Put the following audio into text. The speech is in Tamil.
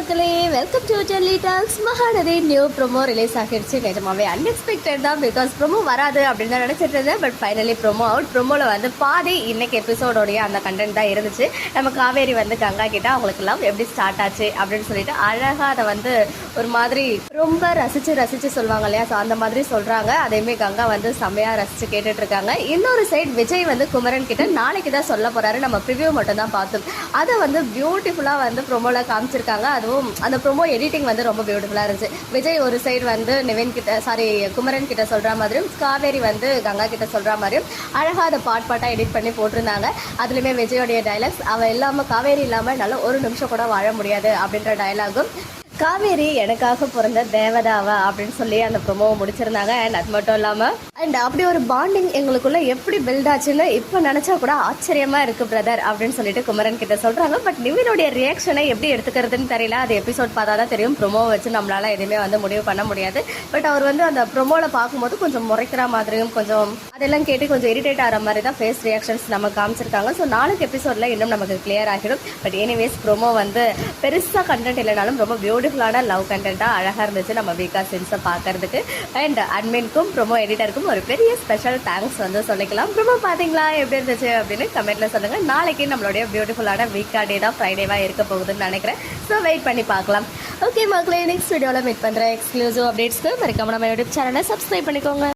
மக்களே, welcome to Delhi talks. Mahanadhi new promo release ஆகிடுச்சு. நிஜமாவே அன்எக்ஸ்பெக்டட் தான். பிகாஸ் ப்ரோமோ வராது அப்படின்னு தான் நினச்சிட்டு இருந்தேன். But finally promo out. ப்ரோமோவில் வந்து பாதி இன்னைக்கு எபிசோடோடைய அந்த கண்டென்ட் தான் இருந்துச்சு. நம்ம காவேரி வந்து கங்கா கிட்ட அவங்களுக்கு லவ் எப்படி ஸ்டார்ட் ஆச்சு அப்படின்னு சொல்லிட்டு அழகாக அதை வந்து ஒரு மாதிரி ரொம்ப ரசித்து சொல்லுவாங்க இல்லையா, ஸோ அந்த மாதிரி சொல்கிறாங்க. அதேமாதிரி கங்கா வந்து செம்மையாக ரசித்து கேட்டுட்டு இருக்காங்க. இன்னொரு சைட் விஜய் வந்து குமரன் கிட்ட நாளைக்கு தான் சொல்ல போகிறாரு. நம்ம ப்ரிவியூ மட்டும் தான் பார்த்தோம். அதை வந்து பியூட்டிஃபுல்லாக வந்து ப்ரோமோவில் காமிச்சிருக்காங்க. அதுவும் அந்த ப்ரோமோ எடிட்டிங் வந்து ரொம்ப பியூட்டிஃபுல்லாக இருந்துச்சு. விஜய் ஒரு சைடு வந்து நிவின் கிட்ட குமரன் கிட்ட சொல்கிற மாதிரியும், காவேரி வந்து கங்கா கிட்ட சொல்கிற மாதிரியும் அழகாக அதை பாட்டாக எடிட் பண்ணி போட்டிருந்தாங்க. அதுலேயுமே விஜயோடைய டைலாக்ஸ், அவள் இல்லாமல் காவேரி இல்லாமல் நல்ல ஒரு நிமிஷம் கூட வாழ முடியாது அப்படின்ற டைலாகும், காவேரி எனக்காக பிறந்த தேவதாவா அப்படின்னு சொல்லி அந்த ப்ரோமோவை முடிச்சிருந்தாங்க. அண்ட் அது மட்டும் இல்லாமல் அண்ட் அப்படி ஒரு பாண்டிங் எங்களுக்குள்ள எப்படி பில்ட் ஆச்சுன்னு இப்போ நினச்சா கூட ஆச்சரியமாக இருக்குது பிரதர் அப்படின்னு சொல்லிட்டு குமரன் கிட்ட சொல்கிறாங்க. பட் நிவினுடைய ரியாக்ஷனை எப்படி எடுத்துக்கிறதுன்னு தெரியல. அது எபிசோட் பார்த்தா தான் தெரியும். ப்ரோமோவை வச்சு நம்மளால எதுவுமே வந்து முடிவு பண்ண முடியாது. பட் அவர் வந்து அந்த ப்ரோமோவில் பார்க்கும்போது கொஞ்சம் முறைக்கிற மாதிரியும், கொஞ்சம் அதெல்லாம் கேட்டு கொஞ்சம் இரிட்டேட் ஆகிற மாதிரி தான் ஃபேஸ் ரியாக்ஷன்ஸ் நம்ம காமிச்சிருக்காங்க. ஸோ நாளைக்கு எபிசோடில் இன்னும் நமக்கு கிளியர் ஆகிடும். பட் எனிவேஸ் ப்ரோமோ வந்து பெருசாக கண்டென்ட் இல்லைனாலும் ரொம்ப பியூட்டிஃபுல்லான லவ் கண்டென்ட்டாக அழகாக இருந்துச்சு நம்ம வீக்கா சென்ஸை பார்க்கறதுக்கு. அண்ட் அட்மின்க்கும் ப்ரோமோ எடிட்டருக்கும் ஒரு பெரிய ஸ்பெஷல் தேங்க்ஸ் வந்து சொல்லிக்கலாம். ப்ரோமோ பார்த்தீங்களா, எப்படி இருந்துச்சு அப்படின்னு கமெண்ட்டில் சொல்லுங்கள். நாளைக்கு நம்மளுடைய பியூட்டிஃபுல்லான வீக்கா டே தான், ஃப்ரைடேவாக இருக்க போகுதுன்னு நினைக்கிறேன். ஸோ வெயிட் பண்ணி பார்க்கலாம். ஓகே மக்களே, நெக்ஸ்ட் வீடியோவில் மீட் பண்ணுறேன். எக்ஸ்க்ளூசிவ் அப்டேட்ஸ்க்கு மறக்காம நம்ம யூடியூப் சேனலை சப்ஸ்கிரைப் பண்ணிக்கோங்க.